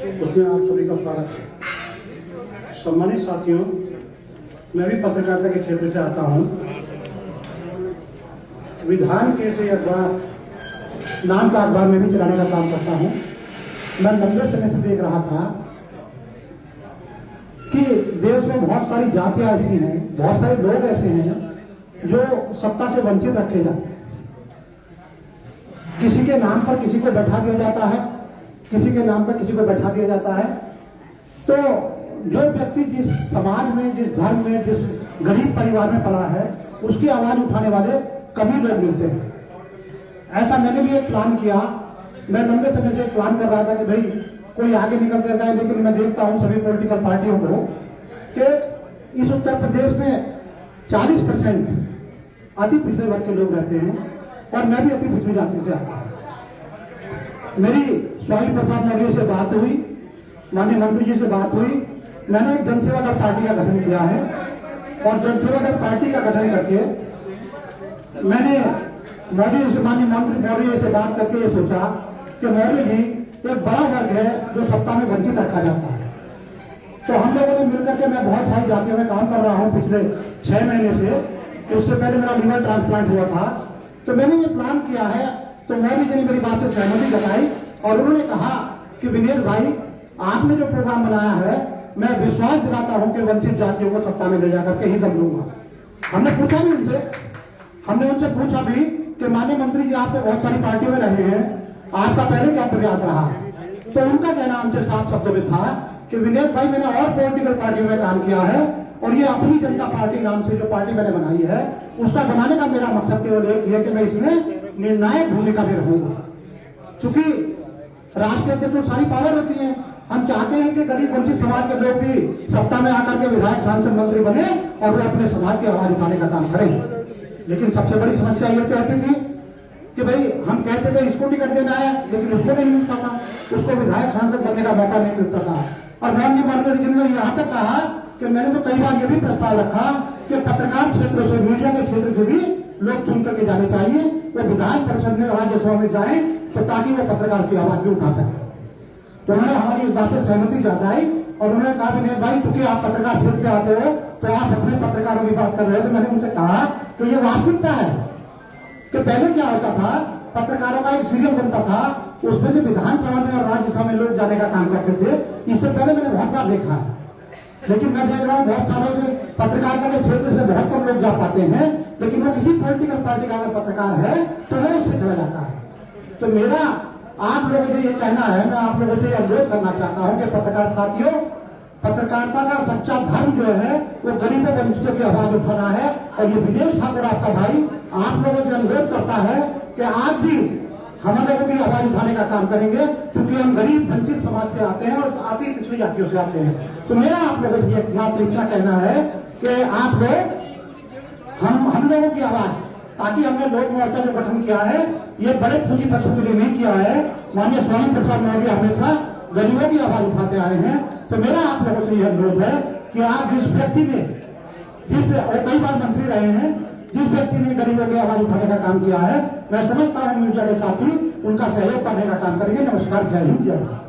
उसमें आप सभी का स्वागत है। सम्मानित साथियों, मैं भी पत्रकारिता के क्षेत्र से आता हूं। विधान के से अखबार नाम का अखबार में भी चलाने का काम करता हूं। मैं लंबे समय से देख रहा था कि देश में बहुत सारी जातियां ऐसी हैं, बहुत सारे लोग ऐसे हैं जो सत्ता से वंचित रखे जाते हैं। किसी के नाम पर किसी को बैठा दिया जाता है, किसी के नाम पर किसी को बैठा दिया जाता है। तो जो व्यक्ति जिस समाज में, जिस धर्म में, जिस गरीब परिवार में पला है, उसकी आवाज उठाने वाले कभी लोग मिलते हैं। ऐसा मैंने भी एक प्लान किया। मैं लंबे समय से प्लान कर रहा था कि भाई कोई आगे निकल करता है, लेकिन मैं देखता हूं सभी पॉलिटिकल पार्टियों को कि इस उत्तर प्रदेश में 40% अति पिछड़े वर्ग के लोग रहते हैं और मैं भी अति पिछड़ी जाति से आता हूं। मेरी स्वामी प्रसाद मौर्य से बात हुई, माननीय मंत्री जी से बात हुई। मैंने एक जनसेवा दल पार्टी का गठन किया है और जनसेवा दल पार्टी का गठन करके मैंने मौर्य से, माननीय मंत्री मौर्य से बात करके ये सोचा कि मौर्य जी एक बड़ा वर्ग है जो सत्ता में वंचित रखा जाता है। तो हम लोगों ने मिलकर के, मैं बहुत सारी जातियों में काम कर रहा हूं पिछले 6 महीने से। उससे पहले मेरा लीवर ट्रांसप्लांट हुआ था। तो मैंने ये प्लान किया है। तो मौर्य जी ने मेरी बात से सहमति जताई और उन्होंने कहा कि विनेश भाई, आपने जो प्रोग्राम बनाया है, मैं विश्वास दिलाता हूं कि वंचित जातियों को सत्ता में ले जाकर के ही दम लूंगा। हमने पूछा भी उनसे, हमने उनसे पूछा भी कि माननीय मंत्री जी, आप तो बहुत सारी पार्टियों में रहे हैं, आपका पहले क्या प्रयास रहा? तो उनका कहना हमसे साफ शब्दों में था कि विनेश भाई, मैंने और पॉलिटिकल पार्टियों में काम किया है और ये अपनी जनता पार्टी नाम से जो पार्टी मैंने बनाई है, उसका बनाने का मेरा मकसद केवल एक ही है कि मैं इसमें निर्णायक भूमिका में रहूंगा। क्योंकि राष्ट्र के अंदर तो सारी पावर होती है। हम चाहते हैं कि गरीब वंचित समाज के लोग भी सत्ता में आकर के विधायक, सांसद, मंत्री बने और वे अपने समाज की आवाज उठाने का काम करें। लेकिन सबसे बड़ी समस्या ये कहती थी कि भाई हम कहते थे इसको टिकट देना है, लेकिन उसको नहीं मिलता था, उसको विधायक, सांसद बनने का मौका नहीं मिलता था। और माननीय मंत्री जी ने यहाँ तक कहा कि मैंने तो कई बार ये भी प्रस्ताव रखा कि पत्रकार क्षेत्र से, मीडिया के क्षेत्र से भी लोग चुन करके जाने चाहिए, वो विधान परिषद में, राज्यसभा में जाए तो ताकि वो पत्रकार की आवाज भी उठा सके। तो उन्होंने हमारी इस बात से सहमति जताई और उन्होंने कहा विनय भाई, क्योंकि आप पत्रकार क्षेत्र से आते हो तो आप अपने पत्रकारों की बात कर रहे हो। तो मैंने उनसे कहा तो ये वास्तविकता है कि पहले क्या होता था, पत्रकारों का एक सीरियल बनता था, उसमें से विधानसभा में और राज्यसभा में लोग जाने का काम करते थे। इससे पहले मैंने बहुत बार देखा है, लेकिन मैं देख रहा हूँ बहुत सालों से पत्रकारिता के क्षेत्र से बहुत कम लोग जा पाते हैं। लेकिन वो किसी पॉलिटिकल पार्टी का अगर पत्रकार है तो वो उससे चला जाता है। तो मेरा आप लोगों से ये कहना है, मैं आप लोगों से अनुरोध करना चाहता हूं कि पत्रकार साथियों, पत्रकारिता का सच्चा धर्म जो है वो गरीबों वंचितों की आवाज उठाना है। और ये विनेश ठाकुर आपका भाई आप लोगों से अनुरोध करता है कि आप भी हम लोगों की आवाज उठाने का काम करेंगे, क्योंकि हम गरीब वंचित समाज से आते हैं और अति पिछड़ी जातियों से आते हैं। तो मेरा आप लोगों से मात्र इतना कहना है कि आप लोग हम लोगों की आवाज, ताकि हमने लोक मोर्चा जो गठन किया है ये बड़े पूंजीपतियों के लिए नहीं किया है। माननीय स्वामी प्रसाद मौर्य हमेशा गरीबों की आवाज उठाते आए हैं। तो मेरा आप लोगों से यह अनुरोध है कि आप जिस व्यक्ति ने, और कई बार मंत्री रहे हैं, जिस व्यक्ति ने गरीबों की आवाज उठाने का काम किया है, मैं समझता हूँ मीडिया के साथी उनका सहयोग करने का काम करेंगे। नमस्कार, जय हिंद, जय भारत।